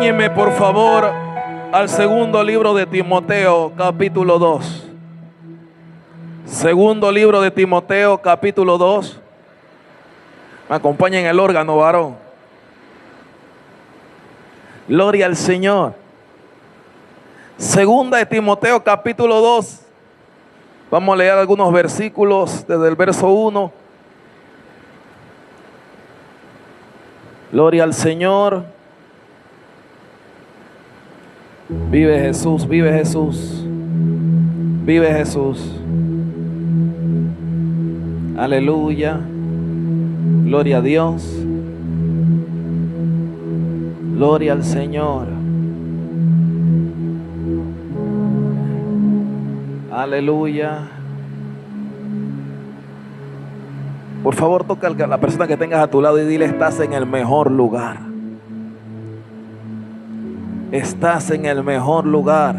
Acompáñenme por favor al segundo libro de Timoteo, capítulo 2. Segundo libro de Timoteo, capítulo 2. Me acompaña en el órgano, varón. Gloria al Señor. Segunda de Timoteo, capítulo 2. Vamos a leer algunos versículos desde el verso 1. Gloria al Señor. Vive Jesús, vive Jesús, vive Jesús. Aleluya. Gloria a Dios. Gloria al Señor. Aleluya. Por favor, toca a la persona que tengas a tu lado y dile: estás en el mejor lugar. Estás en el mejor lugar.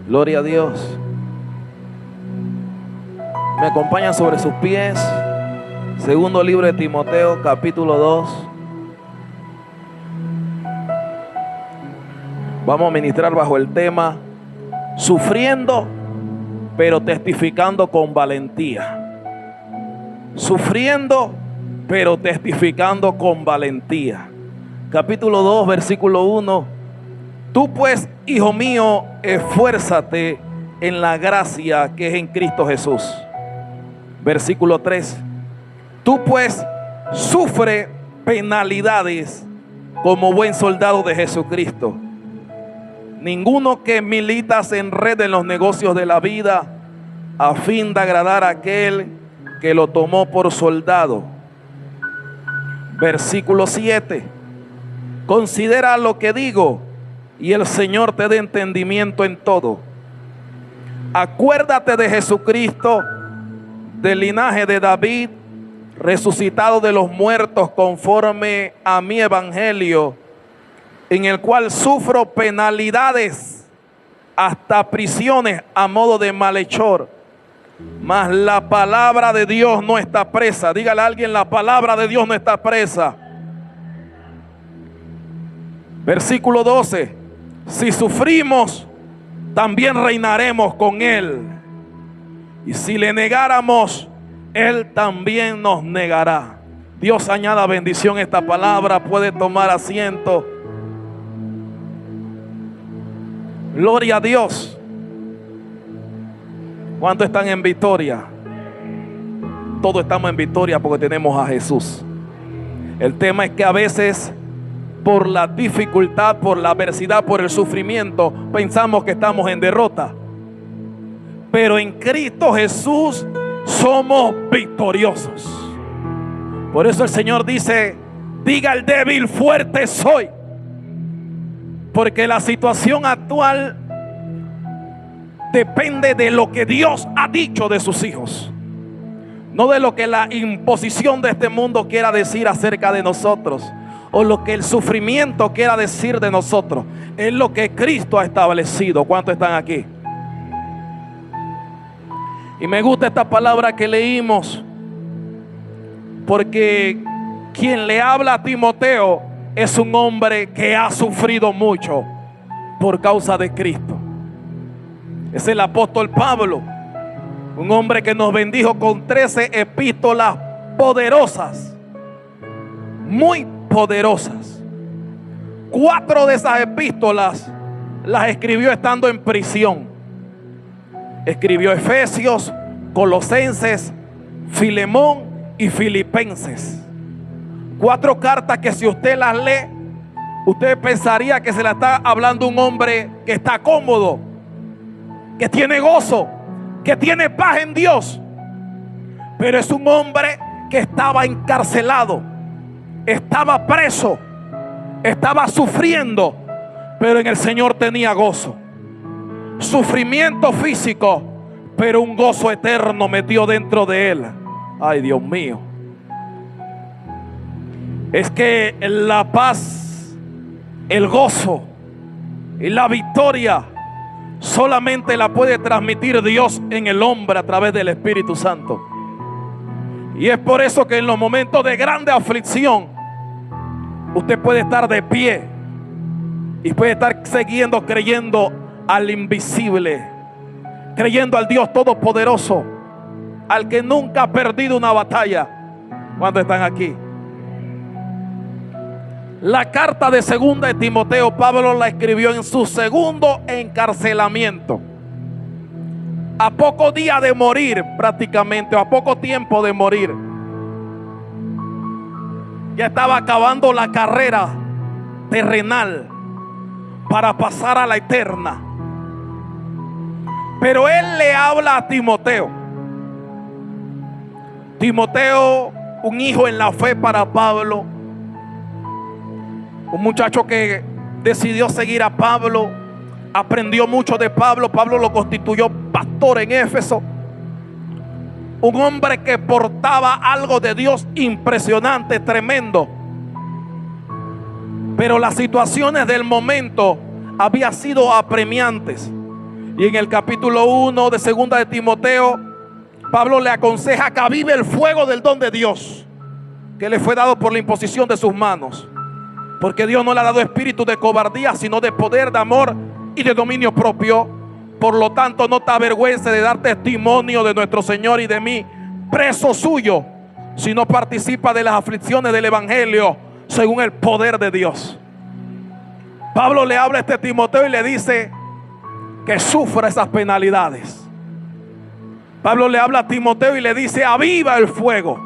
Gloria a Dios. Me acompañan sobre sus pies. Segundo libro de Timoteo, capítulo 2. Vamos a ministrar bajo el tema: sufriendo, pero testificando con valentía. Sufriendo, pero testificando con valentía. Capítulo 2, versículo 1. Tú pues, hijo mío, esfuérzate en la gracia que es en Cristo Jesús. Versículo 3. Tú pues, sufre penalidades como buen soldado de Jesucristo. Ninguno que milita se enrede en los negocios de la vida a fin de agradar a aquel que lo tomó por soldado. Versículo 7. Considera lo que digo, y el Señor te dé entendimiento en todo. Acuérdate de Jesucristo, del linaje de David, resucitado de los muertos conforme a mi evangelio, en el cual sufro penalidades, hasta prisiones a modo de malhechor. Mas la palabra de Dios no está presa. Dígale a alguien: la palabra de Dios no está presa. Versículo 12. Si sufrimos, también reinaremos con Él. Y si le negáramos, Él también nos negará. Dios añada bendición a esta palabra. Puede tomar asiento. Gloria a Dios. ¿Cuántos están en victoria? Todos estamos en victoria porque tenemos a Jesús. El tema es que a veces, por la dificultad, por la adversidad, por el sufrimiento, pensamos que estamos en derrota. Pero en Cristo Jesús somos victoriosos. Por eso el Señor dice: diga al débil, fuerte soy. Porque la situación actual depende de lo que Dios ha dicho de sus hijos, no de lo que la imposición de este mundo quiera decir acerca de nosotros, o lo que el sufrimiento quiera decir de nosotros. Es lo que Cristo ha establecido. ¿Cuántos están aquí? Y me gusta esta palabra que leímos, porque quien le habla a Timoteo es un hombre que ha sufrido mucho por causa de Cristo. Es el apóstol Pablo, un hombre que nos bendijo con 13 epístolas poderosas, muy poderosas. 4 de esas epístolas las escribió estando en prisión. Escribió Efesios, Colosenses, Filemón y Filipenses. 4 cartas que, si usted las lee, usted pensaría que se la está hablando un hombre que está cómodo, que tiene gozo, que tiene paz en Dios. Pero es un hombre que estaba encarcelado, estaba preso, estaba sufriendo, pero en el Señor tenía gozo. Sufrimiento físico, pero un gozo eterno metió dentro de él. Ay, Dios mío. Es que la paz, el gozo y la victoria solamente la puede transmitir Dios en el hombre a través del Espíritu Santo. Y es por eso que en los momentos de grande aflicción usted puede estar de pie, Y puede estar siguiendo creyendo al invisible, creyendo al Dios todopoderoso, al que nunca ha perdido una batalla. Cuando están aquí, la carta de segunda de Timoteo, Pablo la escribió en su segundo encarcelamiento, a poco día de morir prácticamente, o a poco tiempo de morir. Ya estaba acabando la carrera terrenal para pasar a la eterna. Pero él le habla a Timoteo. Timoteo, un hijo en la fe para Pablo, un muchacho que decidió seguir a Pablo, aprendió mucho de Pablo. Pablo lo constituyó pastor en Éfeso. Un hombre que portaba algo de Dios impresionante, tremendo. Pero las situaciones del momento habían sido apremiantes. Y en el capítulo 1 de segunda de Timoteo, Pablo le aconseja que avive el fuego del don de Dios, que le fue dado por la imposición de sus manos. Porque Dios no le ha dado espíritu de cobardía, sino de poder, de amor y de dominio propio. Por lo tanto, no te avergüences de dar testimonio de nuestro Señor y de mí, preso suyo, sino participa de las aflicciones del evangelio según el poder de Dios. Pablo le habla a este Timoteo y le dice que sufra esas penalidades. Pablo le habla a Timoteo y le dice: aviva el fuego.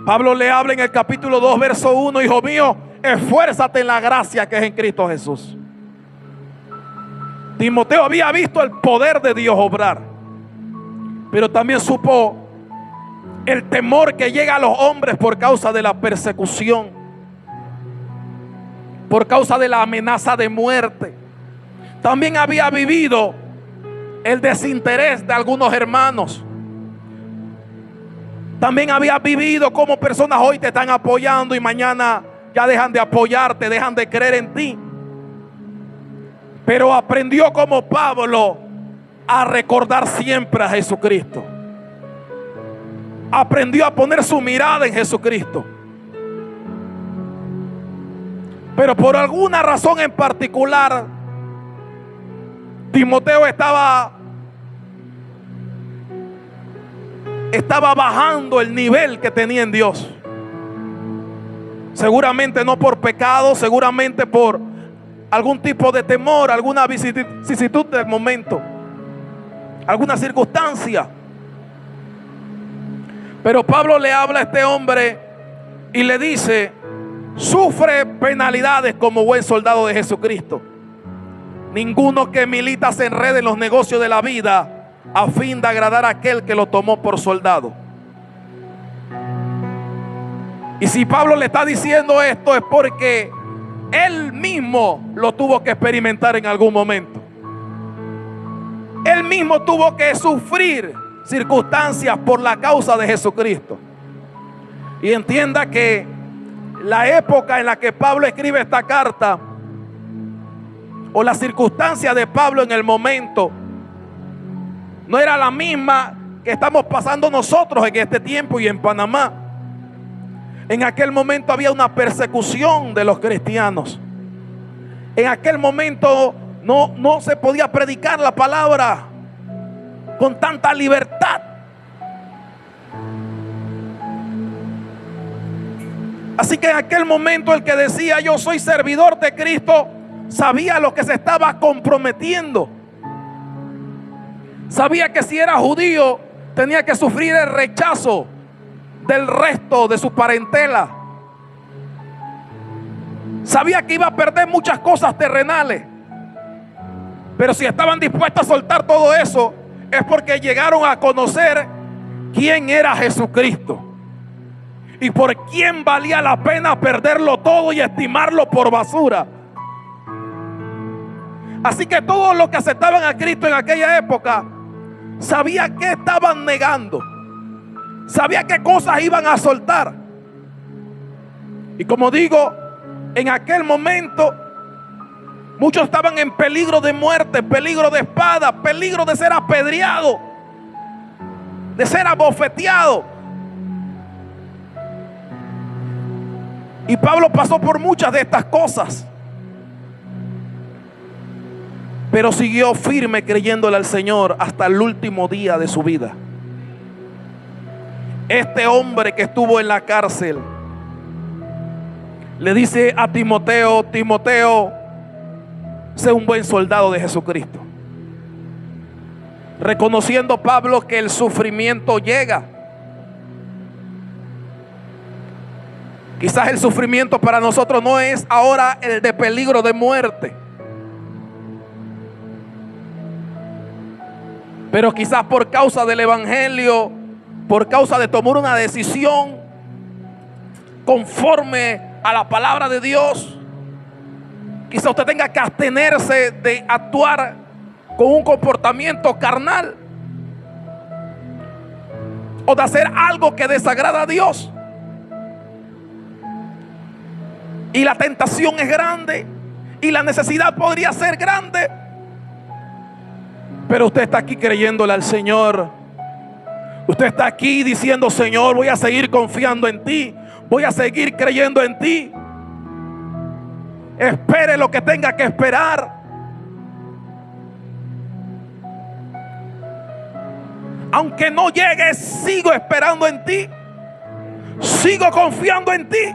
Pablo le habla en el capítulo 2 verso 1: hijo mío, esfuérzate en la gracia que es en Cristo Jesús. Timoteo había visto el poder de Dios obrar, pero también supo el temor que llega a los hombres por causa de la persecución, por causa de la amenaza de muerte. También había vivido el desinterés de algunos hermanos. También había vivido cómo personas hoy te están apoyando y mañana ya dejan de apoyarte, dejan de creer en ti. Pero aprendió como Pablo a recordar siempre a Jesucristo. Aprendió a poner su mirada en Jesucristo. Pero por alguna razón en particular, Timoteo estaba bajando el nivel que tenía en Dios. Seguramente no por pecado, seguramente por algún tipo de temor, alguna vicisitud del momento, alguna circunstancia. Pero Pablo le habla a este hombre y le dice: sufre penalidades como buen soldado de Jesucristo. Ninguno que milita se enrede en los negocios de la vida a fin de agradar a aquel que lo tomó por soldado. Y si Pablo le está diciendo esto, es porque él mismo lo tuvo que experimentar en algún momento. Él mismo tuvo que sufrir circunstancias por la causa de Jesucristo. Y entienda que la época en la que Pablo escribe esta carta, o la circunstancia de Pablo en el momento, no era la misma que estamos pasando nosotros en este tiempo y en Panamá. En aquel momento había una persecución de los cristianos. En aquel momento no se podía predicar la palabra con tanta libertad. Así que en aquel momento el que decía yo soy servidor de Cristo sabía lo que se estaba comprometiendo. Sabía que si era judío tenía que sufrir el rechazo del resto de su parentela. Sabía que iba a perder muchas cosas terrenales. Pero si estaban dispuestos a soltar todo eso, es porque llegaron a conocer quién era Jesucristo y por quién valía la pena perderlo todo y estimarlo por basura. Así que todos los que aceptaban a Cristo en aquella época sabía que estaban negando, sabía qué cosas iban a soltar. Y como digo, en aquel momento muchos estaban en peligro de muerte, peligro de espada, peligro de ser apedreado, de ser abofeteado. Y Pablo pasó por muchas de estas cosas. pero siguió firme creyéndole al Señor hasta el último día de su vida. Este hombre que estuvo en la cárcel le dice a Timoteo: Timoteo, sé un buen soldado de Jesucristo. Reconociendo Pablo que el sufrimiento llega. Quizás el sufrimiento para nosotros no es ahora el de peligro de muerte, pero quizás por causa del evangelio, por causa de tomar una decisión conforme a la palabra de Dios, quizás usted tenga que abstenerse de actuar con un comportamiento carnal o de hacer algo que desagrada a Dios. Y la tentación es grande y la necesidad podría ser grande, pero usted está aquí creyéndole al Señor. Usted está aquí diciendo: Señor, voy a seguir confiando en ti, voy a seguir creyendo en ti. Espere lo que tenga que esperar. Aunque no llegue, sigo esperando en ti, sigo confiando en ti.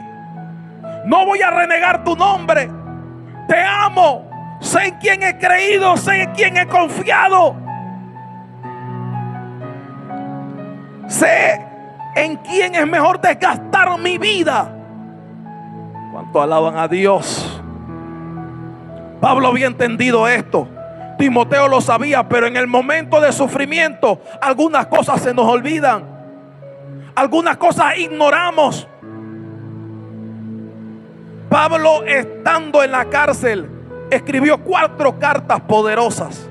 No voy a renegar tu nombre. Te amo. Sé en quién he creído, sé en quién he confiado. Sé en quién es mejor desgastar mi vida. ¿Cuánto alaban a Dios? Pablo había entendido esto. Timoteo lo sabía, pero en el momento de sufrimiento algunas cosas se nos olvidan. Algunas cosas ignoramos. Pablo, estando en la cárcel, escribió 4 cartas poderosas.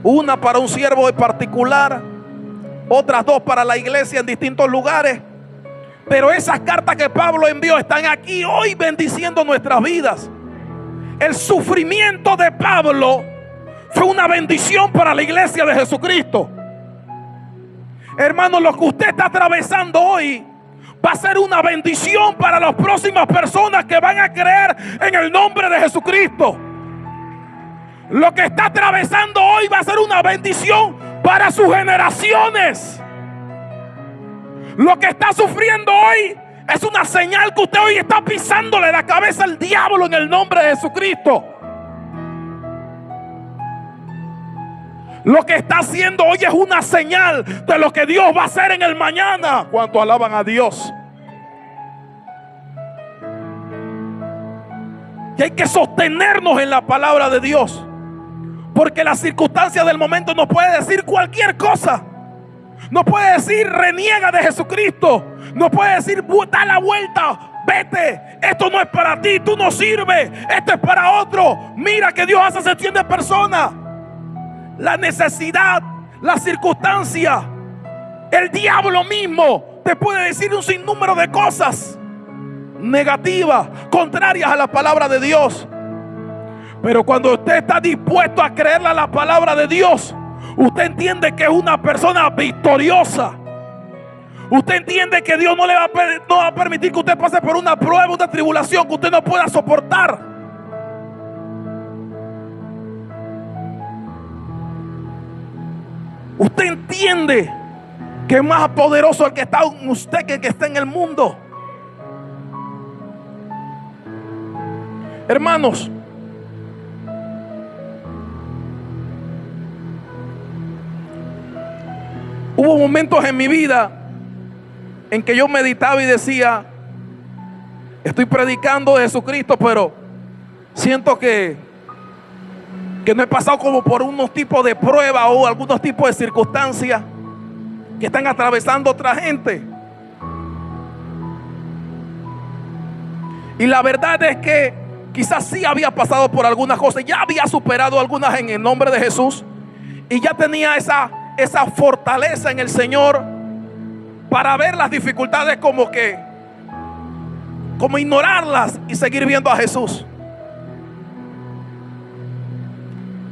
Una para un siervo en particular, otras 2 para la iglesia en distintos lugares. Pero esas cartas que Pablo envió están aquí hoy bendiciendo nuestras vidas. El sufrimiento de Pablo fue una bendición para la iglesia de Jesucristo. Hermano, lo que usted está atravesando hoy va a ser una bendición para las próximas personas que van a creer en el nombre de Jesucristo. Lo que está atravesando hoy va a ser una bendición para sus generaciones. Lo que está sufriendo hoy es una señal que usted hoy está pisándole la cabeza al diablo en el nombre de Jesucristo. Lo que está haciendo hoy es una señal de lo que Dios va a hacer en el mañana. ¿Cuánto alaban a Dios? Y hay que sostenernos en la palabra de Dios, porque las circunstancias del momento nos puede decir cualquier cosa. Nos puede decir: reniega de Jesucristo. Nos puede decir: da la vuelta, vete, esto no es para ti, tú no sirves, esto es para otro. Mira que Dios hace acepción de personas. La necesidad, la circunstancia, el diablo mismo te puede decir un sinnúmero de cosas negativas, contrarias a la palabra de Dios. Pero cuando usted está dispuesto a creerle a la palabra de Dios, usted entiende que es una persona victoriosa. Usted entiende que Dios no va a permitir que usted pase por una prueba, una tribulación que usted no pueda soportar. Usted entiende que es más poderoso el que está en usted que el que está en el mundo. Hermanos, hubo momentos en mi vida en que yo meditaba y decía: estoy predicando de Jesucristo, pero siento que no he pasado como por unos tipos de pruebas o algunos tipos de circunstancias que están atravesando otra gente. Y la verdad es que quizás sí había pasado por algunas cosas, ya había superado algunas en el nombre de Jesús, y ya tenía esa fortaleza en el Señor para ver las dificultades como ignorarlas y seguir viendo a Jesús.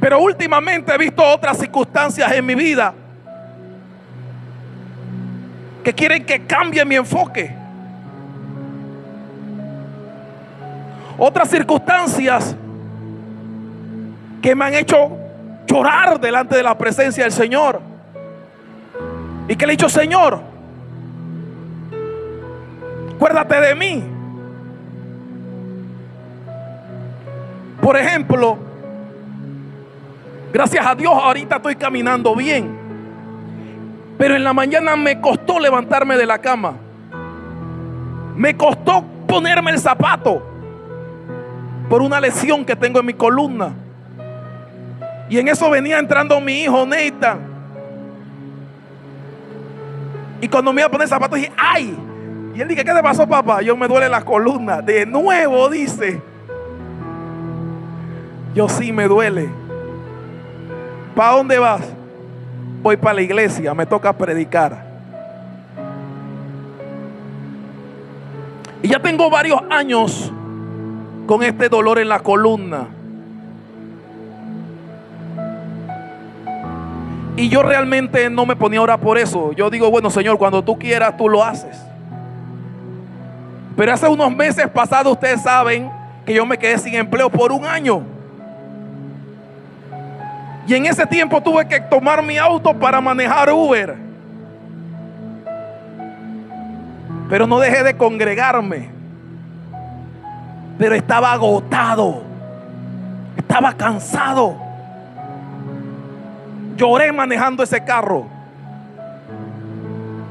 Pero últimamente he visto otras circunstancias en mi vida que quieren que cambie mi enfoque. Otras circunstancias que me han hecho llorar delante de la presencia del Señor. Y que le he dicho: Señor, acuérdate de mí. Por ejemplo, gracias a Dios ahorita estoy caminando bien, pero en la mañana me costó levantarme de la cama. Me costó ponerme el zapato por una lesión que tengo en mi columna. Y en eso venía entrando mi hijo Nathan. Y cuando me iba a poner el zapato dije: ¡ay! Y él dije: ¿qué te pasó, papá? Yo: me duele la columna. De nuevo, dice. Yo: sí, me duele. ¿Para dónde vas? Voy para la iglesia, me toca predicar. Y ya tengo varios años con este dolor en la columna. Y yo realmente no me ponía a orar por eso. Yo digo: bueno, Señor, cuando tú quieras, tú lo haces. Pero hace unos meses pasados, ustedes saben que yo me quedé sin empleo por un año. Y en ese tiempo tuve que tomar mi auto para manejar Uber. Pero no dejé de congregarme. Pero estaba agotado. Estaba cansado. Lloré manejando ese carro.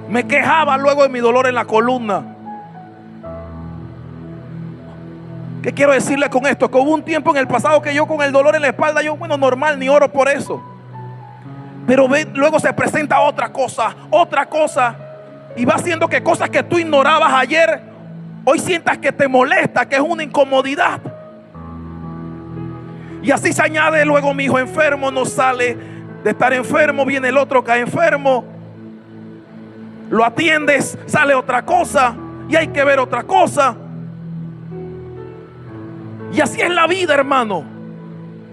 Me quejaba luego de mi dolor en la columna. ¿Qué quiero decirle con esto? Que hubo un tiempo en el pasado que yo con el dolor en la espalda, yo, bueno, normal, ni oro por eso. Pero luego se presenta otra cosa. Y va haciendo que cosas que tú ignorabas ayer, hoy sientas que te molesta, que es una incomodidad. Y así se añade luego mi hijo enfermo, no sale de estar enfermo, viene el otro, cae enfermo. Lo atiendes, sale otra cosa y hay que ver otra cosa. Y así es la vida, hermano.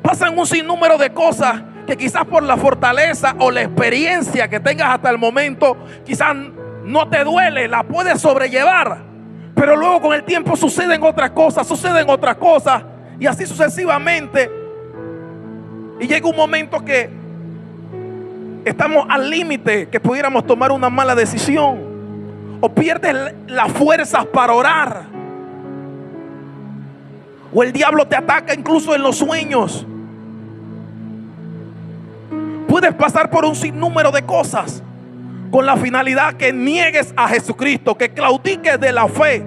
Pasan un sinnúmero de cosas que quizás por la fortaleza o la experiencia que tengas hasta el momento, quizás no te duele, la puedes sobrellevar. Pero luego con el tiempo suceden otras cosas, y así sucesivamente. Y llega un momento que estamos al límite, que pudiéramos tomar una mala decisión, o pierdes las fuerzas para orar, o el diablo te ataca incluso en los sueños. Puedes pasar por un sinnúmero de cosas con la finalidad que niegues a Jesucristo, que claudiques de la fe.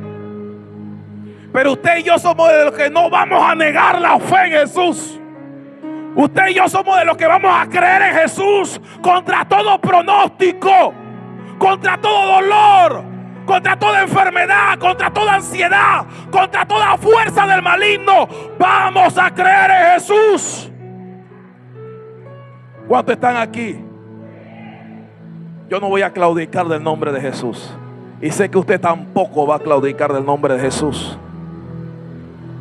Pero usted y yo somos de los que no vamos a negar la fe en Jesús. Usted y yo somos de los que vamos a creer en Jesús contra todo pronóstico, contra todo dolor, contra toda enfermedad, contra toda ansiedad, contra toda fuerza del maligno. Vamos a creer en Jesús. ¿Cuántos están aquí? Yo no voy a claudicar del nombre de Jesús. Y sé que usted tampoco va a claudicar del nombre de Jesús.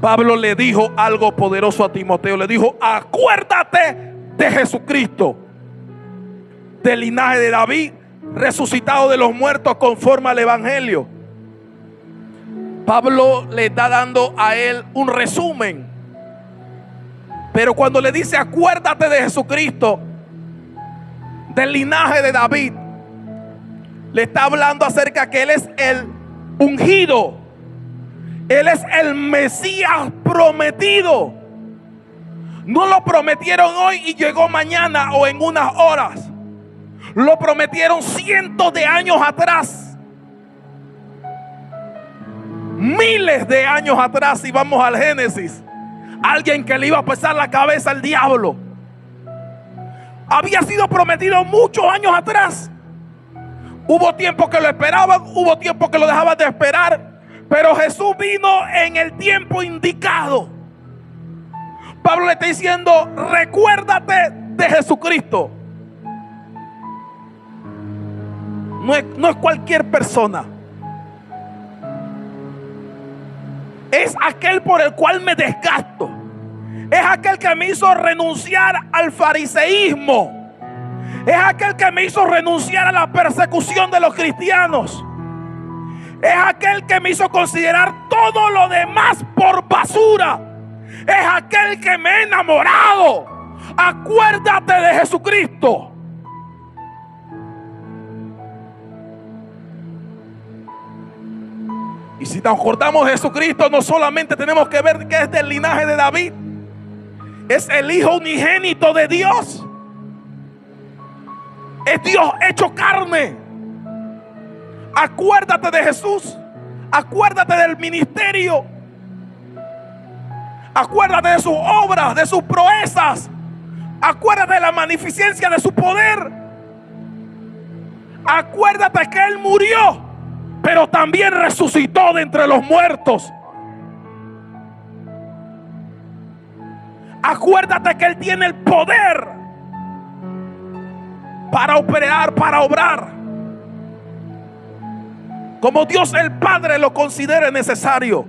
Pablo le dijo algo poderoso a Timoteo. Le dijo: acuérdate de Jesucristo, del linaje de David, resucitado de los muertos conforme al evangelio. Pablo le está dando a él un resumen. Pero cuando le dice acuérdate de Jesucristo, del linaje de David, le está hablando acerca que Él es el ungido. Él es el Mesías prometido. No lo prometieron hoy y llegó mañana o en unas horas. Lo prometieron cientos de años atrás, miles de años atrás. Si vamos al Génesis, alguien que le iba a pesar la cabeza al diablo había sido prometido muchos años atrás. Hubo tiempo que lo esperaban, hubo tiempo que lo dejaban de esperar, pero Jesús vino en el tiempo indicado. Pablo le está diciendo: recuérdate de Jesucristo. No es cualquier persona. Es aquel por el cual me desgasto. Es aquel que me hizo renunciar al fariseísmo. Es aquel que me hizo renunciar a la persecución de los cristianos. Es aquel que me hizo considerar todo lo demás por basura. Es aquel que me ha enamorado Acuérdate de Jesucristo. Y si nos acordamos de Jesucristo, no solamente tenemos que ver que es del linaje de David, es el Hijo unigénito de Dios. Es Dios hecho carne. Acuérdate de Jesús. Acuérdate del ministerio. Acuérdate de sus obras, de sus proezas. Acuérdate de la magnificencia de su poder. Acuérdate que Él murió, pero también resucitó de entre los muertos. Acuérdate que Él tiene el poder para operar, para obrar, como Dios el Padre lo considere necesario.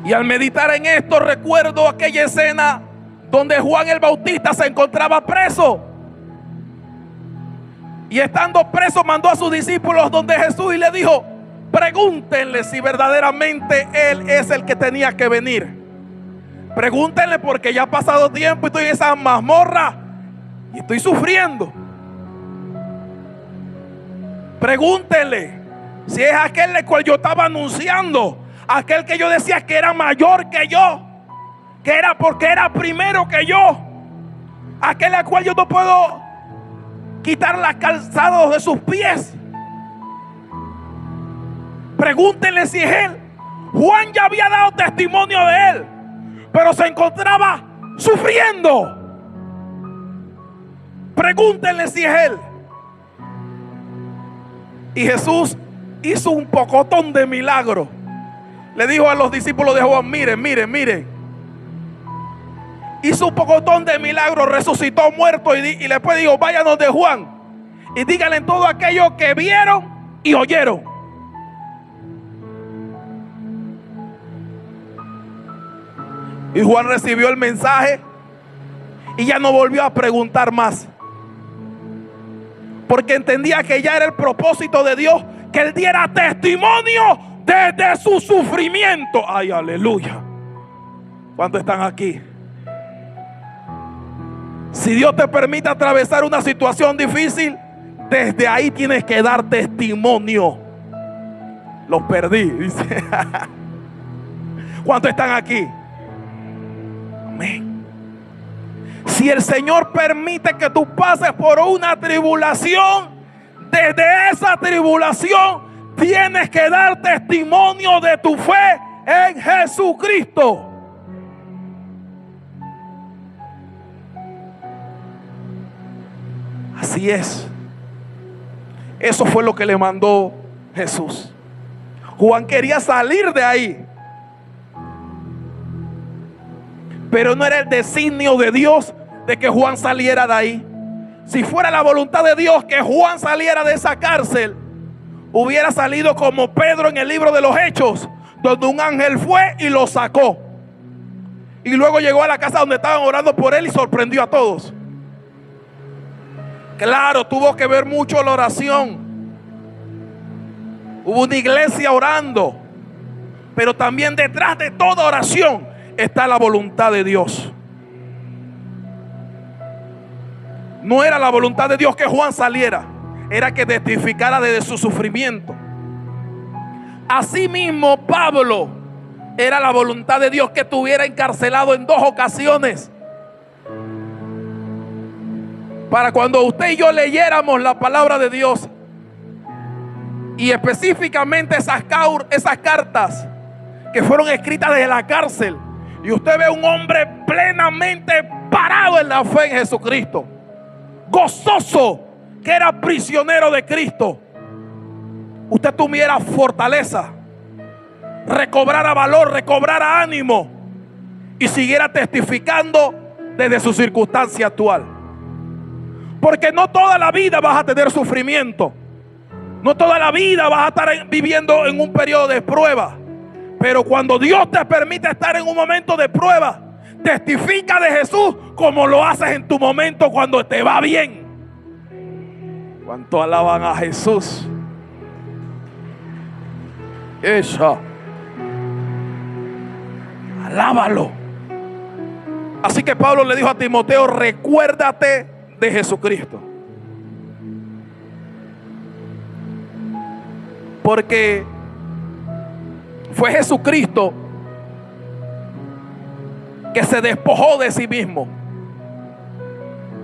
Y al meditar en esto, recuerdo aquella escena donde Juan el Bautista se encontraba preso. Y estando preso, mandó a sus discípulos donde Jesús y le dijo: pregúntenle si verdaderamente Él es el que tenía que venir. Pregúntenle, porque ya ha pasado tiempo y estoy en esa mazmorra y estoy sufriendo. Pregúntenle si es aquel el cual yo estaba anunciando, aquel que yo decía que era mayor que yo, que era porque era primero que yo, aquel al cual yo no puedo quitar las calzados de sus pies. Pregúntenle si es Él. Juan ya había dado testimonio de Él, pero se encontraba sufriendo. Pregúntenle si es Él. Y Jesús hizo un pocotón de milagros. Le dijo a los discípulos de Juan: miren, miren, miren. Hizo un pocotón de milagros, resucitó muerto y después dijo: váyanos de Juan y díganle todo aquello que vieron y oyeron. Y Juan recibió el mensaje y ya no volvió a preguntar más, porque entendía que ya era el propósito de Dios que Él diera testimonio desde su sufrimiento. Ay, aleluya. ¿Cuántos están aquí? Si Dios te permite atravesar una situación difícil, desde ahí tienes que dar testimonio. Los perdí, dice. ¿Cuántos están aquí? Amén. Si el Señor permite que tú pases por una tribulación, desde esa tribulación tienes que dar testimonio de tu fe en Jesucristo. Así es. Eso fue lo que le mandó Jesús. Juan quería salir de ahí, pero no era el designio de Dios de que Juan saliera de ahí. Si fuera la voluntad de Dios que Juan saliera de esa cárcel, hubiera salido como Pedro en el libro de los Hechos, donde un ángel fue y lo sacó. Y luego llegó a la casa donde estaban orando por él y sorprendió a todos. Claro, tuvo que ver mucho la oración. Hubo una iglesia orando, pero también detrás de toda oración está la voluntad de Dios. No era la voluntad de Dios que Juan saliera, era que testificara desde su sufrimiento. Asimismo, Pablo, era la voluntad de Dios que estuviera encarcelado en 2 ocasiones. Para cuando usted y yo leyéramos la palabra de Dios, y específicamente esas cartas que fueron escritas desde la cárcel, y usted ve un hombre plenamente parado en la fe en Jesucristo, gozoso, que era prisionero de Cristo, usted tuviera fortaleza, recobrara valor, recobrara ánimo y siguiera testificando desde su circunstancia actual. Porque no toda la vida vas a tener sufrimiento, no toda la vida vas a estar viviendo en un periodo de prueba. Pero cuando Dios te permite estar en un momento de prueba, testifica de Jesús como lo haces en tu momento cuando te va bien. ¿Cuánto alaban a Jesús? Esa. alábalo. Así que Pablo le dijo a Timoteo: recuérdate de Jesucristo. Porque fue Jesucristo que se despojó de sí mismo,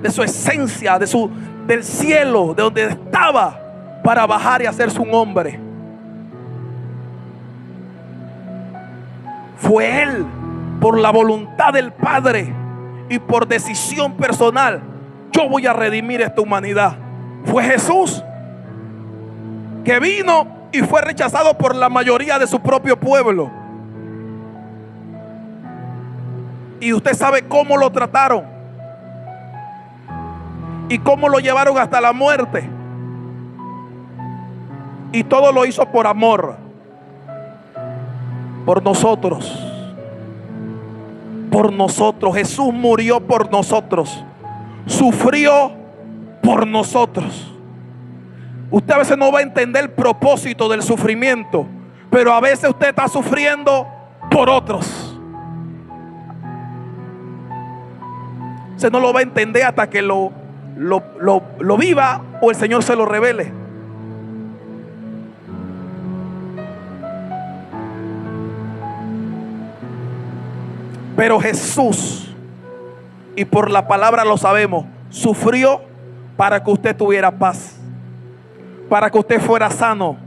de su esencia, del cielo, de donde estaba, para bajar y hacerse un hombre. Fue Él, por la voluntad del Padre y por decisión personal: yo voy a redimir esta humanidad. Fue Jesús que vino y fue rechazado por la mayoría de su propio pueblo. Y usted sabe cómo lo trataron y cómo lo llevaron hasta la muerte. Y todo lo hizo por amor, por nosotros. Por nosotros. Jesús murió por nosotros, sufrió por nosotros. Usted a veces no va a entender el propósito del sufrimiento, pero a veces usted está sufriendo por otros. Usted no lo va a entender hasta que lo viva o el Señor se lo revele. Pero Jesús, y por la palabra lo sabemos, sufrió para que usted tuviera paz, para que usted fuera sano,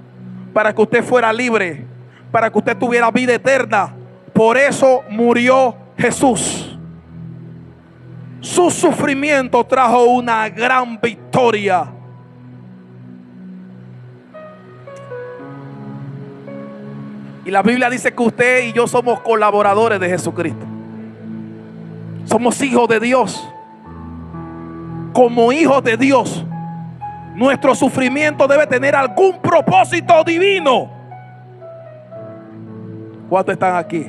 para que usted fuera libre, para que usted tuviera vida eterna. Por eso murió Jesús. Su sufrimiento trajo una gran victoria. Y la Biblia dice que usted y yo somos colaboradores de Jesucristo. Somos hijos de Dios. Como hijos de Dios, nuestro sufrimiento debe tener algún propósito divino. ¿Cuántos están aquí?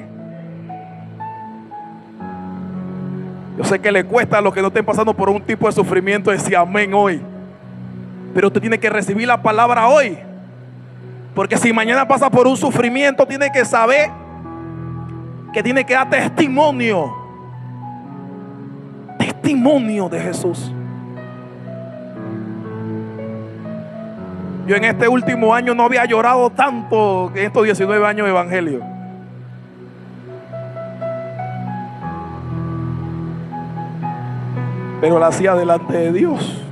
Yo sé que le cuesta a los que no estén pasando por un tipo de sufrimiento decir amén hoy. Pero usted tiene que recibir la palabra hoy. Porque si mañana pasa por un sufrimiento, tiene que saber que tiene que dar testimonio. Testimonio de Jesús. Yo en este último año no había llorado tanto que en estos 19 años de evangelio. Pero lo hacía delante de Dios.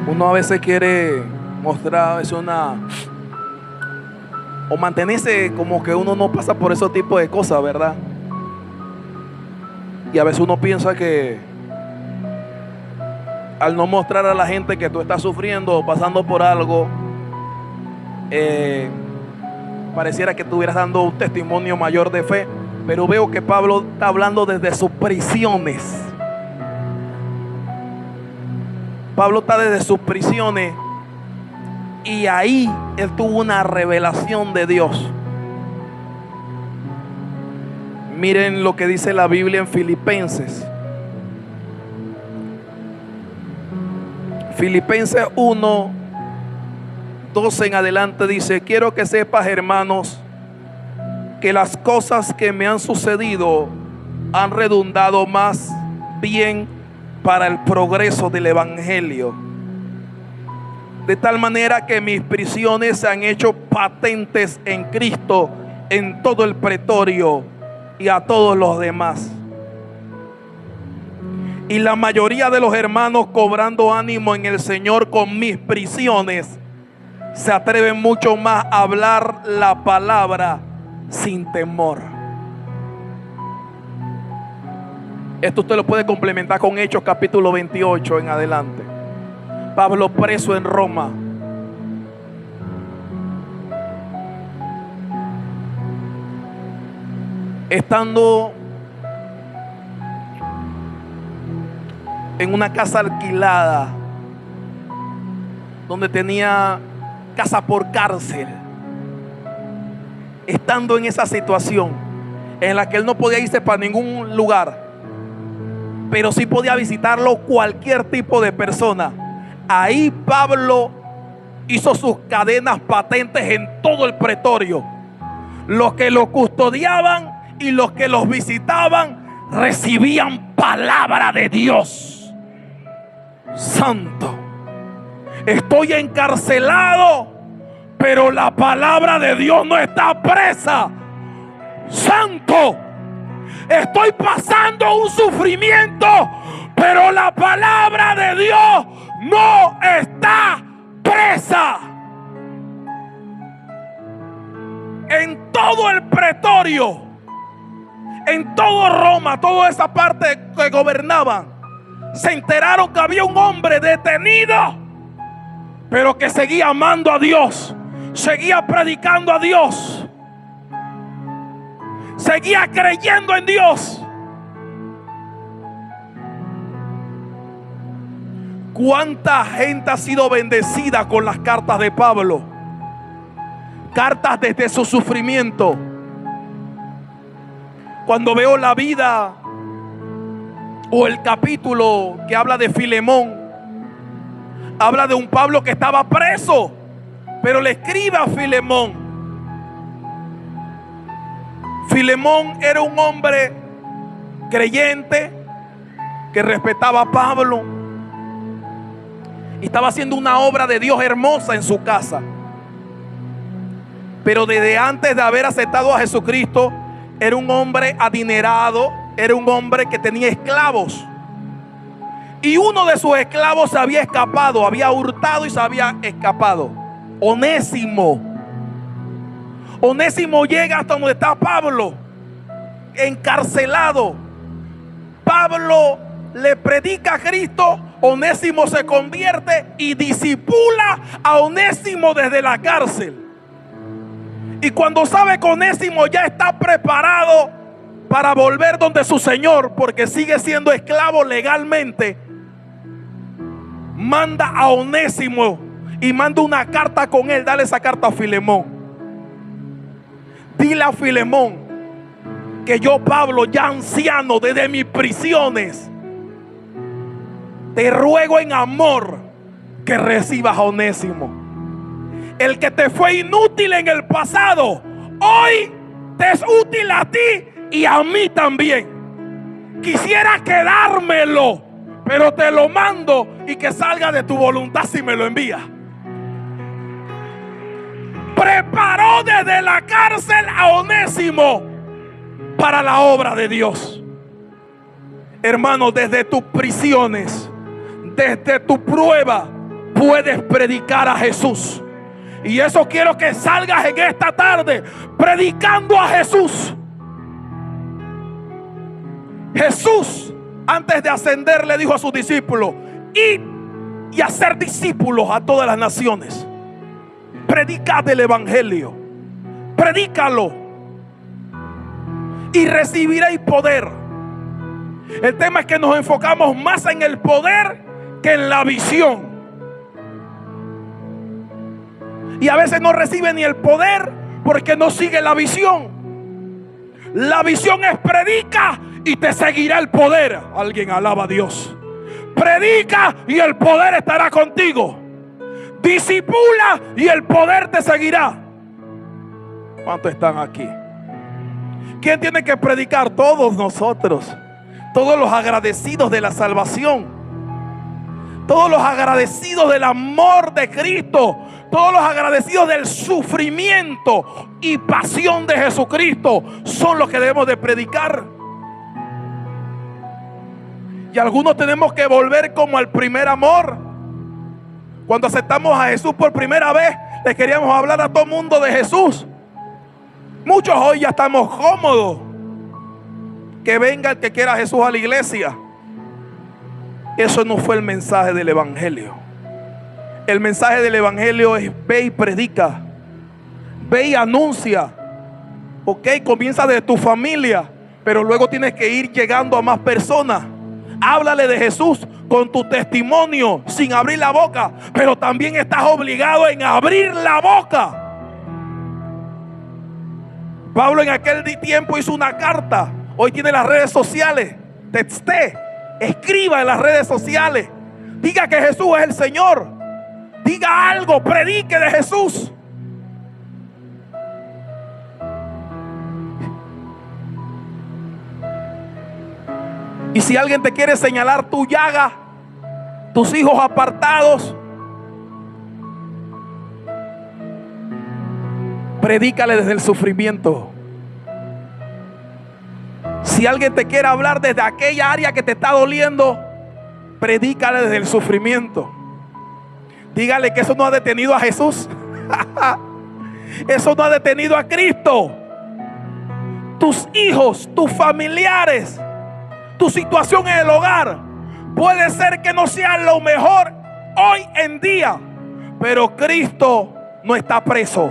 Uno a veces quiere mostrar o mantenerse como que uno no pasa por ese tipo de cosas, ¿verdad? Y a veces uno piensa que al no mostrar a la gente que tú estás sufriendo o pasando por algo, pareciera que estuvieras dando un testimonio mayor de fe. Pero veo que Pablo está hablando desde sus prisiones. Pablo está desde sus prisiones y ahí él tuvo una revelación de Dios. Miren lo que dice la Biblia en Filipenses. Filipenses 1, 12 en adelante dice: quiero que sepas, hermanos, que las cosas que me han sucedido han redundado más bien para el progreso del evangelio, de tal manera que mis prisiones se han hecho patentes en Cristo en todo el pretorio y a todos los demás. Y la mayoría de los hermanos, cobrando ánimo en el Señor con mis prisiones, se atreven mucho más a hablar la palabra sin temor. Esto usted lo puede complementar con Hechos capítulo 28 en adelante. Pablo preso en Roma. estando en una casa alquilada, donde tenía casa por cárcel, estando en esa situación en la que él no podía irse para ningún lugar, pero sí podía visitarlo cualquier tipo de persona, ahí Pablo hizo sus cadenas patentes en todo el pretorio. Los que lo custodiaban y los que los visitaban recibían palabra de Dios. Santo, estoy encarcelado, pero la palabra de Dios no está presa. Santo, estoy pasando un sufrimiento, pero la palabra de Dios no está presa. En todo el pretorio, en todo Roma, toda esa parte que gobernaban, se enteraron que había un hombre detenido, pero que seguía amando a Dios, seguía predicando a Dios, seguía creyendo en Dios. ¿Cuánta gente ha sido bendecida con las cartas de Pablo? Cartas desde su sufrimiento. Cuando veo la vida o el capítulo que habla de Filemón, habla de un Pablo que estaba preso, pero le escribe a Filemón. Filemón era un hombre creyente que respetaba a Pablo y estaba haciendo una obra de Dios hermosa en su casa. Pero desde antes de haber aceptado a Jesucristo, era un hombre adinerado, era un hombre que tenía esclavos. Y uno de sus esclavos se había escapado, había hurtado y se había escapado. Onésimo. Onésimo llega hasta donde está Pablo, encarcelado. Pablo le predica a Cristo, Onésimo se convierte y discipula a Onésimo desde la cárcel. Y cuando sabe que Onésimo ya está preparado para volver donde su señor, porque sigue siendo esclavo legalmente, manda a Onésimo y manda una carta con él. Dale esa carta a Filemón. Dile a Filemón que yo, Pablo, ya anciano desde mis prisiones, te ruego en amor que recibas a Onésimo. El que te fue inútil en el pasado, hoy te es útil a ti y a mí también. Quisiera quedármelo, pero te lo mando y que salga de tu voluntad si me lo envías. Preparó desde la cárcel a Onésimo para la obra de Dios. Hermano, desde tus prisiones, desde tu prueba, puedes predicar a Jesús. Y eso quiero que salgas en esta tarde, predicando a Jesús. Jesús, antes de ascender, le dijo a sus discípulos: id y hacer discípulos a todas las naciones. Predicad el evangelio, predícalo y recibiréis poder. El tema es que nos enfocamos más en el poder que en la visión. Y a veces no recibe ni el poder porque no sigue la visión. La visión es predica y te seguirá el poder. Alguien alaba a Dios. Predica y el poder estará contigo. Discipula y el poder te seguirá. ¿Cuántos están aquí? ¿Quién tiene que predicar? Todos nosotros. Todos los agradecidos de la salvación. Todos los agradecidos del amor de Cristo. Todos los agradecidos del sufrimiento y pasión de Jesucristo son los que debemos de predicar. Y algunos tenemos que volver como al primer amor. Cuando aceptamos a Jesús por primera vez, le queríamos hablar a todo el mundo de Jesús. Muchos hoy ya estamos cómodos. Que venga el que quiera a Jesús a la iglesia. Eso no fue el mensaje del evangelio. El mensaje del evangelio es: ve y predica, ve y anuncia, Ok, comienza de tu familia, pero luego tienes que ir llegando a más personas. Háblale de Jesús con tu testimonio sin abrir la boca, pero también estás obligado en abrir la boca. Pablo en aquel tiempo hizo una carta. Hoy tiene las redes sociales. Texté, escriba en las redes sociales. Diga que Jesús es el Señor. Diga algo, predique de Jesús. Y si alguien te quiere señalar tu llaga, tus hijos apartados, predícale desde el sufrimiento. Si alguien te quiere hablar desde aquella área que te está doliendo, predícale desde el sufrimiento. Dígale que eso no ha detenido a Jesús. Eso no ha detenido a Cristo. Tus hijos, tus familiares, tu situación en el hogar puede ser que no sea lo mejor hoy en día, pero Cristo no está preso.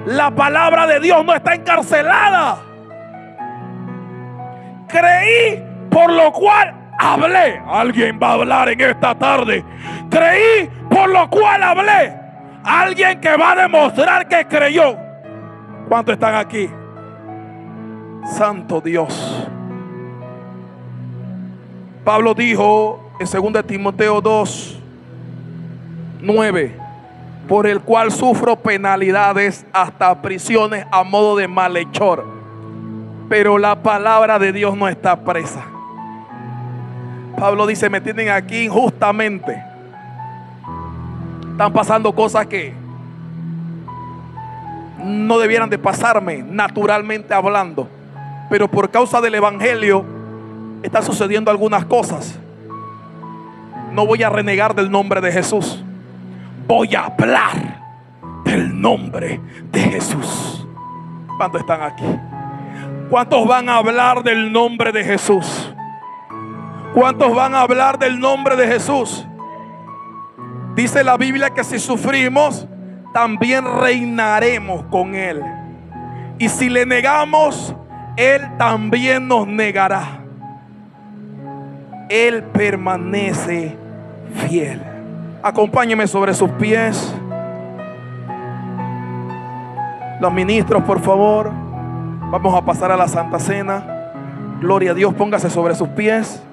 La palabra de Dios no está encarcelada. Creí, por lo cual hablé. Alguien va a hablar en esta tarde. Creí, por lo cual hablé. Alguien que va a demostrar que creyó. ¿Cuántos están aquí? Santo Dios. Pablo dijo en 2 Timoteo 2:9: por el cual sufro penalidades hasta prisiones a modo de malhechor, pero la palabra de Dios no está presa. Pablo dice: me tienen aquí injustamente. Están pasando cosas que no debieran de pasarme, naturalmente hablando, pero por causa del evangelio están sucediendo algunas cosas. No voy a renegar del nombre de Jesús. Voy a hablar del nombre de Jesús. ¿Cuántos están aquí? ¿Cuántos van a hablar del nombre de Jesús? ¿Cuántos van a hablar del nombre de Jesús? Dice la Biblia que si sufrimos, también reinaremos con Él. Y si le negamos, Él también nos negará. Él permanece fiel. Acompáñeme sobre sus pies. Los ministros, por favor. Vamos a pasar a la Santa Cena. Gloria a Dios, póngase sobre sus pies.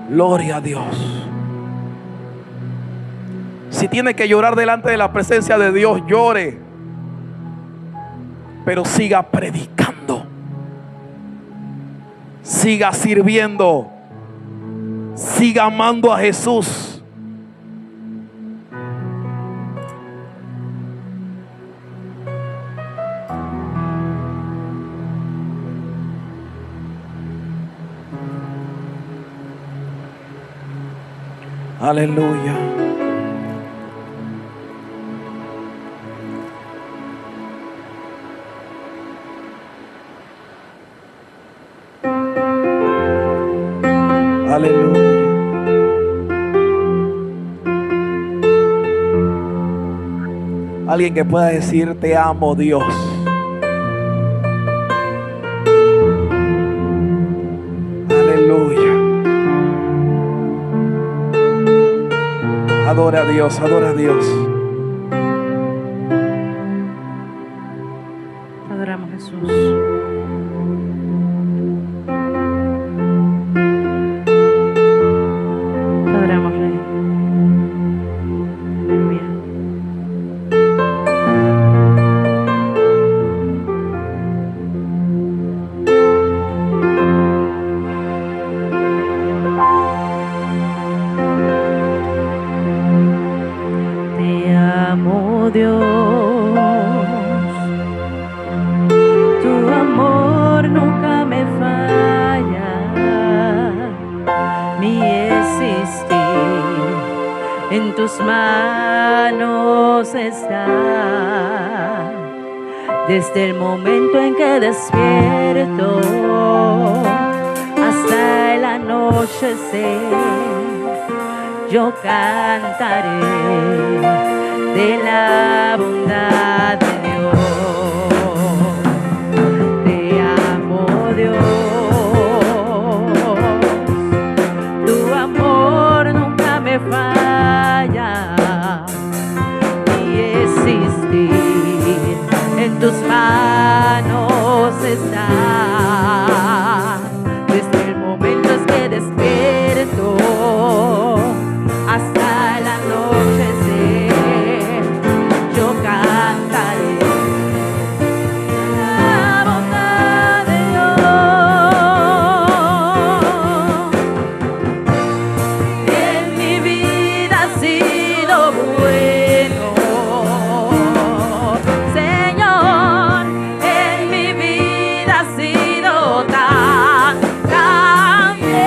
Gloria a Dios. Si tiene que llorar delante de la presencia de Dios, llore. Pero siga predicando. Siga sirviendo. Siga amando a Jesús. Aleluya. Aleluya. Alguien que pueda decir: te amo, Dios. Aleluya. Adora a Dios, adora a Dios. Adoramos a Jesús. Adoramos, Rey. Aleluya. Te amo, Dios. Tu amor nunca me falla. Mi existir en tus manos está. Desde el momento en que despierto hasta el anochecer, yo cantaré de la bondad de Dios. Te amo, Dios, tu amor nunca me falla, y existir en tus manos está. Desde el momento en que despierto hasta el anochecer, yo cantaré la bondad de Dios. En mi vida ha sido bueno, Señor, en mi vida ha sido tan bien.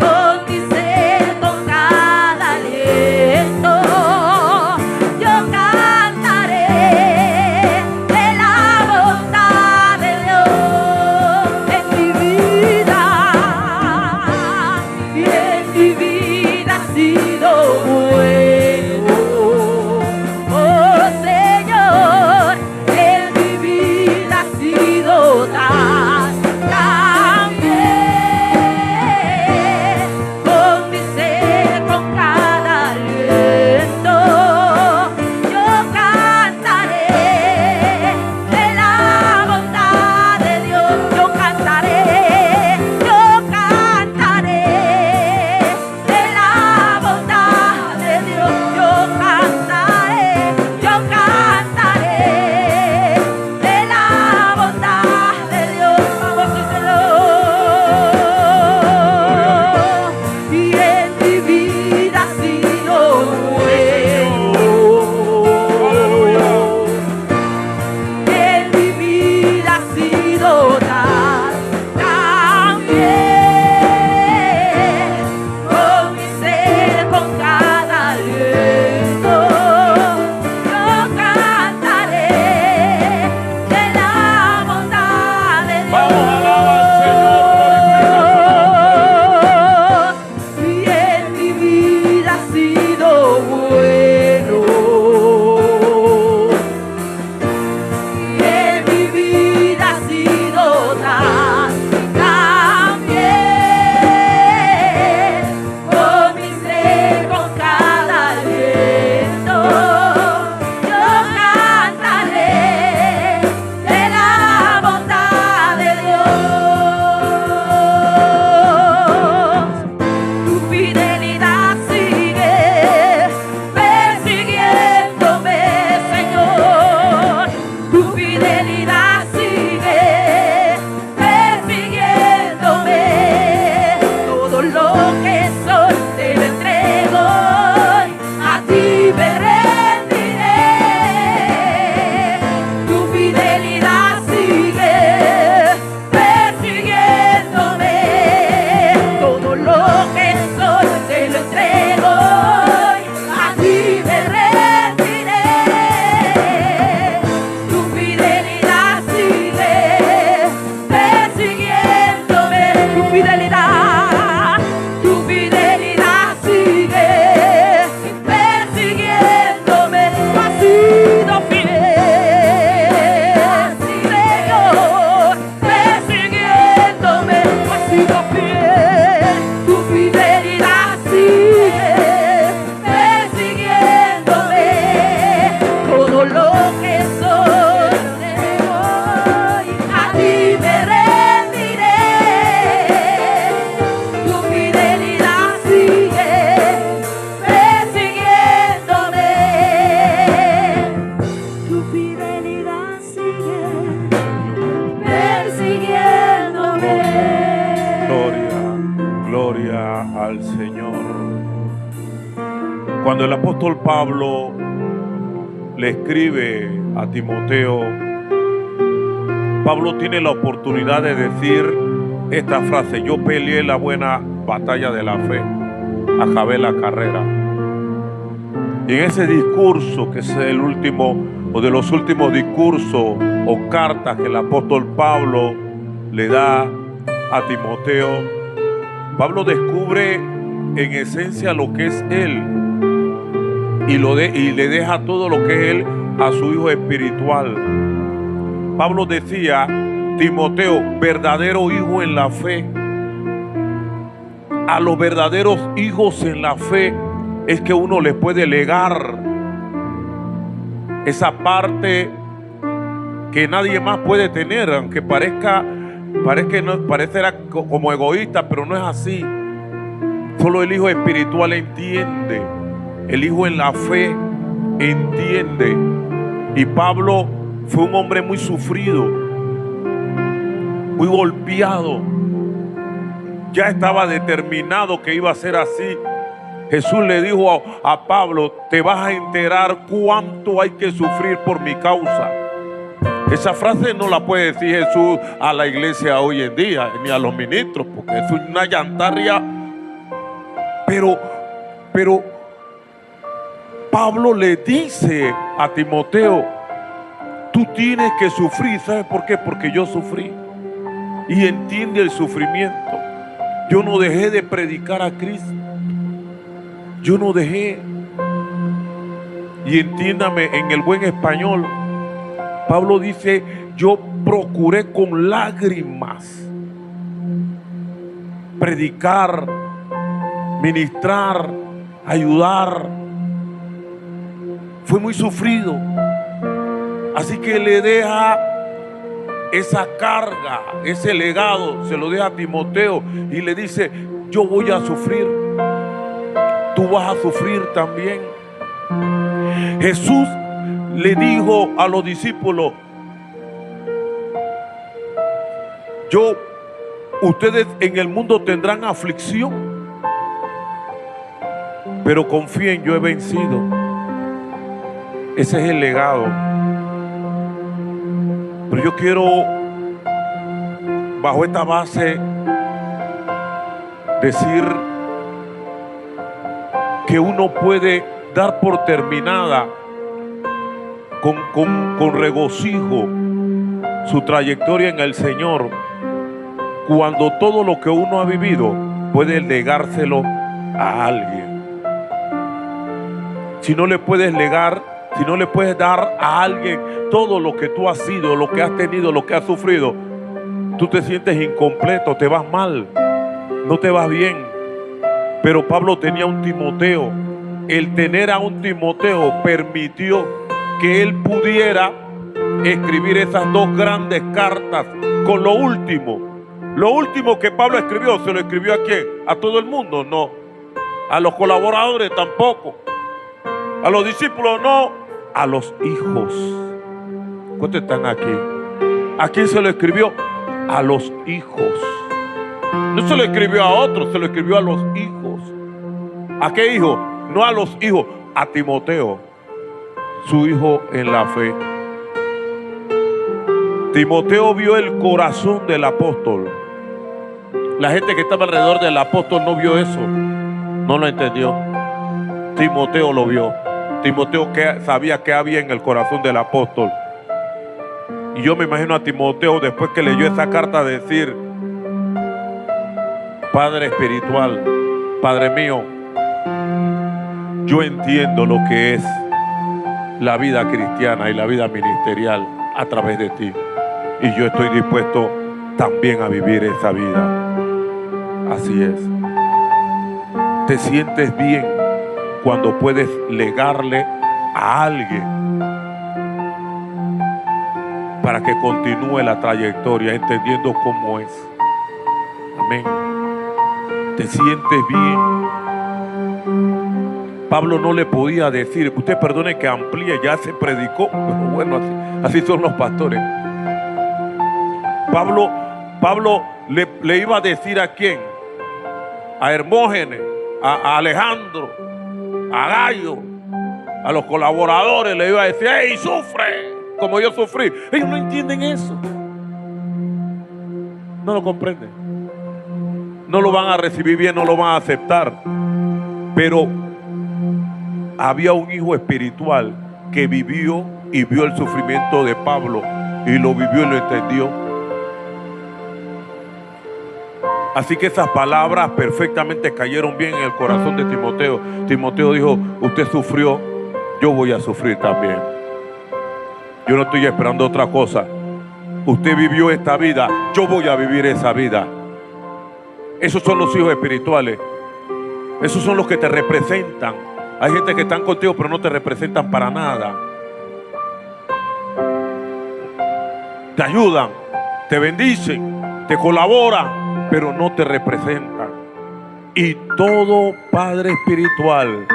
Con mi ser, con cada aliento, yo cantaré de la bondad de Dios en mi vida. Y en mi vida ha sido bueno, oh Señor, en mi vida ha sido tan bien. Con mi ser, con cada aliento, yo cantaré de la bondad de Dios. Yo cantaré de la bondad de Dios. Yo cantaré de la bondad de Dios. Vamos, díselo. Y en mi vida ha sido bueno, en mi vida ha sido tan bien. Con mi ser, con cada aliento, yo cantaré de la bondad de Dios. Vamos, alaba al Señor, glorifica su nombre. Y en mi vida ha sido bueno, y en mi vida ha sido tan bien. Con mi ser, con cada aliento, yo cantaré de la bondad de Dios. Tu fidelidad sigue persiguiéndome, Señor. Tu fidelidad sigue persiguiéndome. Todo lo que soy te lo entrego hoy, a ti me rendiré. Tu fidelidad sigue persiguiéndome. Todo lo que soy te lo entrego hoy, a ti me rendiré. Tu fidelidad sigue persiguiéndome. Tu fidelidad sigue persiguiéndome. Tú has sido fiel, Señor, persiguiéndome. Tú has sido fiel. Tu fidelidad sigue persiguiéndome. Todo lo que soy hoy, a ti me rendiré. Tu fidelidad sigue persiguiéndome. Tu fidelidad sigue persiguiéndome. Gloria al Señor. Cuando el apóstol Pablo le escribe a Timoteo, Pablo tiene la oportunidad de decir esta frase: yo peleé la buena batalla de la fe, acabé la carrera. Y en ese discurso, que es el último o de los últimos discursos o cartas que el apóstol Pablo le da a Timoteo, Pablo descubre en esencia lo que es él. y le deja todo lo que es él a su hijo espiritual. Pablo decía, Timoteo, verdadero hijo en la fe. A los verdaderos hijos en la fe es que uno les puede legar esa parte que nadie más puede tener, aunque parecerá como egoísta, pero no es así. Solo el hijo espiritual entiende, el hijo en la fe entiende. Y Pablo fue un hombre muy sufrido, muy golpeado. Ya estaba determinado que iba a ser así. Jesús le dijo a Pablo, te vas a enterar cuánto hay que sufrir por mi causa. Esa frase no la puede decir Jesús a la iglesia hoy en día, ni a los ministros, porque es una llantarria. Pero Pablo le dice a Timoteo, tú tienes que sufrir. ¿Sabes por qué? Porque yo sufrí. Y entiende el sufrimiento. Yo no dejé de predicar a Cristo. Yo no dejé. Y entiéndame, en el buen español, Pablo dice, yo procuré con lágrimas predicar, ministrar, ayudar. Fue muy sufrido. Así que le deja esa carga, ese legado, se lo deja a Timoteo y le dice, yo voy a sufrir, tú vas a sufrir también. Jesús le dijo a los discípulos, ustedes en el mundo tendrán aflicción, pero confíen, yo he vencido. Ese es el legado. Pero yo quiero, bajo esta base, decir que uno puede dar por terminada con regocijo su trayectoria en el Señor, cuando todo lo que uno ha vivido puede legárselo a alguien. Si no le puedes legar, si no le puedes dar a alguien todo lo que tú has sido, lo que has tenido, lo que has sufrido, tú te sientes incompleto, te vas mal, no te vas bien. Pero Pablo tenía un Timoteo. El tener a un Timoteo permitió que él pudiera escribir esas dos grandes cartas con lo último. Lo último que Pablo escribió, ¿se lo escribió a quién? ¿A todo el mundo? No. ¿A los colaboradores? Tampoco. ¿A los discípulos? No. A los hijos. ¿Cuántos están aquí? ¿A quién se lo escribió? A los hijos. No se lo escribió a otros, se lo escribió a los hijos. ¿A qué hijo? No a los hijos, a Timoteo, su hijo en la fe. Timoteo vio el corazón del apóstol. La gente que estaba alrededor del apóstol no vio eso, no lo entendió. Timoteo lo vio. Timoteo sabía que había en el corazón del apóstol. Y yo me imagino a Timoteo, después que leyó esa carta, decir: Padre espiritual, Padre mío, yo entiendo lo que es la vida cristiana y la vida ministerial a través de ti. Y yo estoy dispuesto también a vivir esa vida. Así es. Te sientes bien cuando puedes legarle a alguien para que continúe la trayectoria, entendiendo cómo es. Amén. Te sientes bien. Pablo no le podía decir, usted perdone que amplíe, ya se predicó, pero bueno, así son los pastores. Pablo le iba a decir ¿a quién? A Hermógenes, a Alejandro, a Gallo, a los colaboradores, le iba a decir: ¡hey, sufre como yo sufrí! Ellos no entienden eso, no lo comprenden, no lo van a recibir bien, no lo van a aceptar. Pero había un hijo espiritual que vivió y vio el sufrimiento de Pablo, y lo vivió y lo entendió. Así que esas palabras perfectamente cayeron bien en el corazón de Timoteo. Timoteo dijo: usted sufrió, yo voy a sufrir también. Yo no estoy esperando otra cosa. Usted vivió esta vida, yo voy a vivir esa vida. Esos son los hijos espirituales. Esos son los que te representan. Hay gente que están contigo pero no te representan para nada. Te ayudan, te bendicen, te colaboran, pero no te representan. Y todo padre espiritual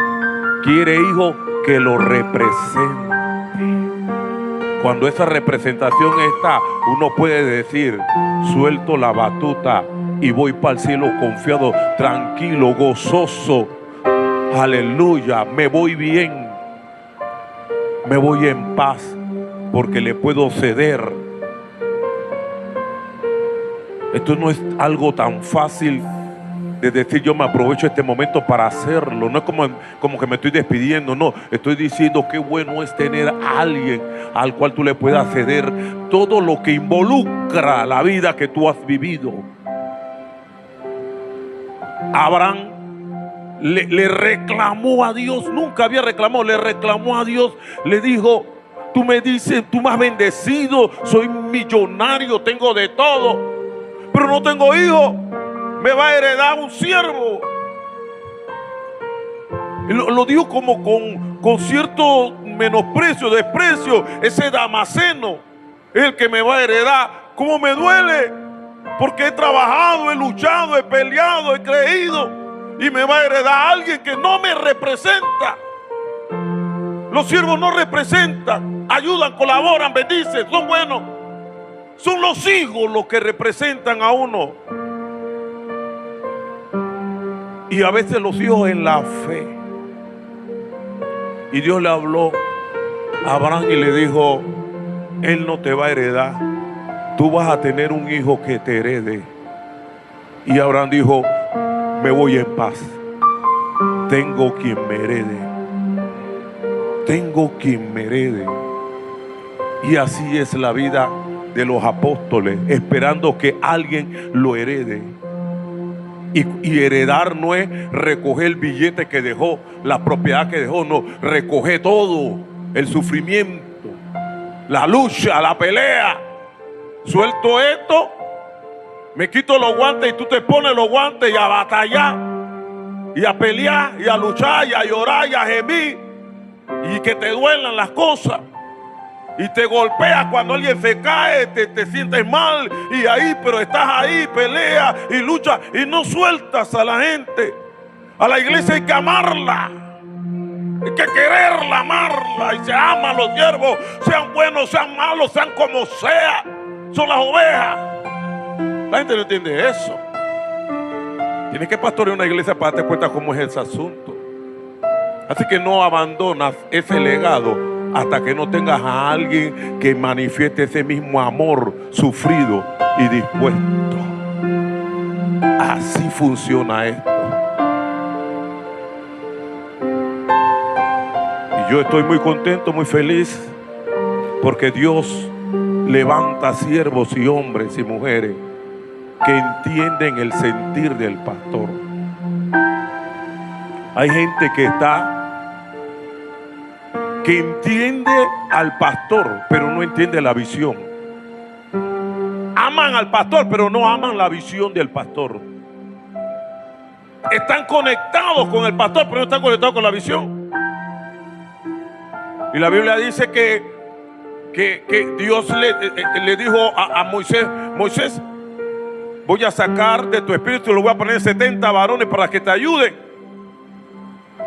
quiere hijos que lo representen. Cuando esa representación está, uno puede decir, suelto la batuta y voy para el cielo confiado, tranquilo, gozoso. Aleluya, me voy bien, me voy en paz, porque le puedo ceder. Esto no es algo tan fácil de decir yo me aprovecho este momento para hacerlo. No es como que me estoy despidiendo, no. Estoy diciendo qué bueno es tener a alguien al cual tú le puedas ceder todo lo que involucra la vida que tú has vivido. Abraham le reclamó a Dios, nunca había reclamado, le reclamó a Dios, le dijo, tú me dices, tú me has bendecido, soy millonario, tengo de todo, pero no tengo hijo, me va a heredar un siervo. Y lo dijo como con cierto menosprecio, desprecio. Ese Damaseno es el que me va a heredar. ¿Cómo me duele? Porque he trabajado, he luchado, he peleado, he creído, y me va a heredar a alguien que no me representa. Los siervos no representan, ayudan, colaboran, bendicen, son buenos. Son los hijos los que representan a uno. Y a veces los hijos en la fe. Y Dios le habló a Abraham y le dijo, él no te va a heredar, tú vas a tener un hijo que te herede. Y Abraham dijo, me voy en paz, tengo quien me herede, tengo quien me herede. Y así es la vida de los apóstoles, esperando que alguien lo herede. Y heredar no es recoger el billete que dejó, la propiedad que dejó, no, recoge todo, el sufrimiento, la lucha, la pelea. Suelto esto, me quito los guantes y tú te pones los guantes y a batallar, y a pelear, y a luchar, y a llorar, y a gemir, y que te duelan las cosas. Y te golpeas cuando alguien se cae, te sientes mal, y ahí, pero estás ahí, peleas y luchas y no sueltas a la gente. A la iglesia hay que amarla, hay que quererla, amarla, y se aman los siervos, sean buenos, sean malos, sean como sea, son las ovejas. La gente no entiende eso. Tienes que pastorear una iglesia para darte cuenta cómo es ese asunto. Así que no abandonas ese legado hasta que no tengas a alguien que manifieste ese mismo amor sufrido y dispuesto. Así funciona esto. Y yo estoy muy contento, muy feliz, porque Dios levanta siervos y hombres y mujeres que entienden el sentir del pastor. Hay gente que entiende al pastor, pero no entiende la visión. Aman al pastor, pero no aman la visión del pastor. Están conectados con el pastor, pero no están conectados con la visión. Y la Biblia dice que Dios le dijo a Moisés, Moisés, voy a sacar de tu espíritu y lo voy a poner 70 varones para que te ayuden.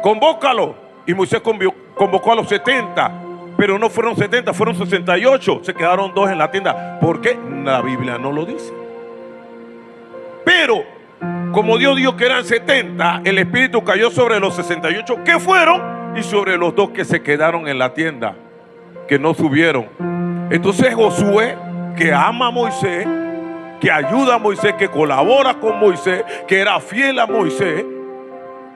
Convócalo. Y Moisés convocó a los 70, pero no fueron 70, fueron 68. Se quedaron 2 en la tienda. ¿Por qué? La Biblia no lo dice. Pero como Dios dijo que eran 70, el Espíritu cayó sobre los 68 que fueron y sobre los 2 que se quedaron en la tienda, que no subieron. Entonces Josué, que ama a Moisés, que ayuda a Moisés, que colabora con Moisés, que era fiel a Moisés,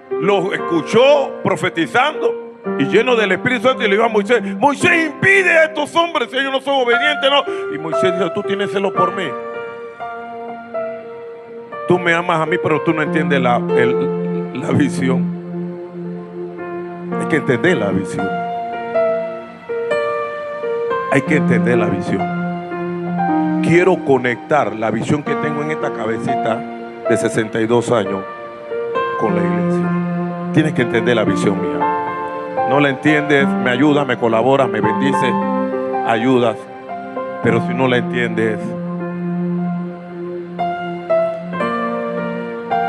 lo escuchó profetizando y lleno del Espíritu Santo, y le dijo a Moisés, Moisés, impide a estos hombres si ellos no son obedientes, ¿no? Y Moisés dijo, tú tienes celo por mí, tú me amas a mí, pero tú no entiendes la visión. Hay que entender la visión. Hay que entender la visión. Quiero conectar la visión que tengo en esta cabecita de 62 años con la iglesia. Tienes que entender la visión mía. No la entiendes, me ayudas, me colaboras, me bendices, ayudas. Pero si no la entiendes,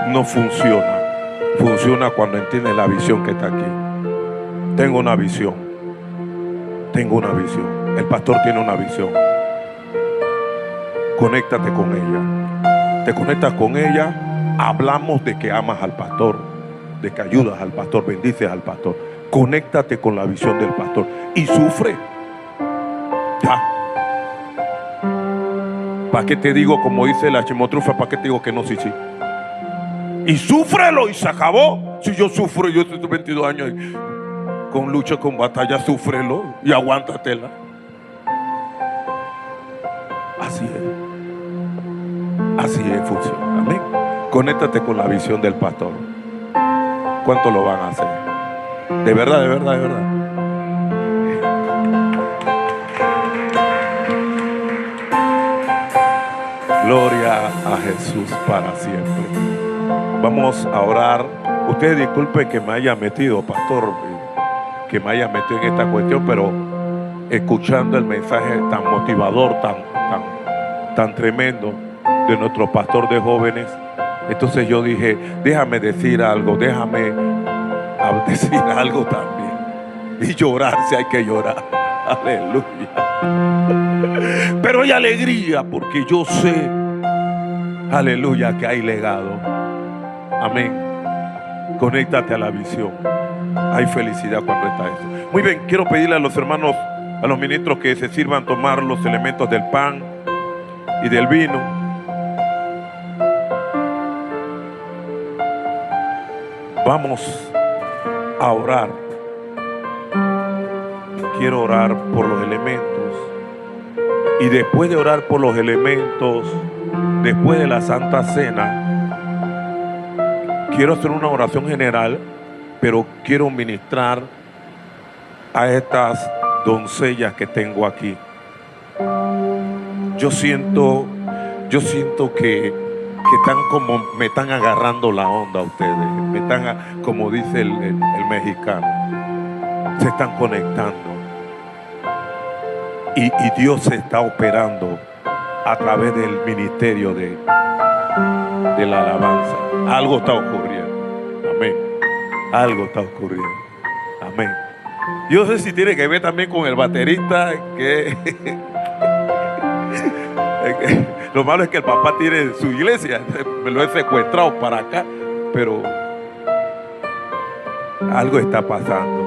no funciona. Funciona cuando entiendes la visión que está aquí. Tengo una visión. Tengo una visión. El pastor tiene una visión. Conéctate con ella. Te conectas con ella. Hablamos de que amas al pastor, de que ayudas al pastor, bendices al pastor. Conéctate con la visión del pastor y sufre. Ya. ¿Para qué te digo, como dice la chimotrufa, para qué te digo que no, sí? Y súfrelo y se acabó. Si yo sufro, yo estoy 22 años con lucha, con batalla, súfrelo y aguántatela. Así es. Así es, funciona. Amén. Conéctate con la visión del pastor. ¿Cuánto lo van a hacer? De verdad, de verdad, de verdad. Gloria a Jesús para siempre. Vamos a orar. Ustedes disculpen que me haya metido, pastor, que me haya metido en esta cuestión, pero escuchando el mensaje tan motivador, tan tremendo de nuestro pastor de jóvenes, entonces yo dije, déjame decir algo, déjame decir algo también. Y llorar si hay que llorar. Aleluya. Pero hay alegría porque yo sé, aleluya, que hay legado. Amén. Conéctate a la visión. Hay felicidad cuando está eso. Muy bien, quiero pedirle a los hermanos, a los ministros, que se sirvan tomar los elementos del pan y del vino. Vamos a orar. Quiero orar por los elementos. Y después de orar por los elementos, después de la Santa Cena, quiero hacer una oración general, pero quiero ministrar a estas doncellas que tengo aquí. Yo siento que están como, me están agarrando la onda ustedes. Me están, como dice el mexicano, se están conectando. Y Dios se está operando a través del ministerio de la alabanza. Algo está ocurriendo. Amén. Algo está ocurriendo. Amén. Yo no sé si tiene que ver también con el baterista, que lo malo es que el papá tiene su iglesia, me lo he secuestrado para acá, pero algo está pasando.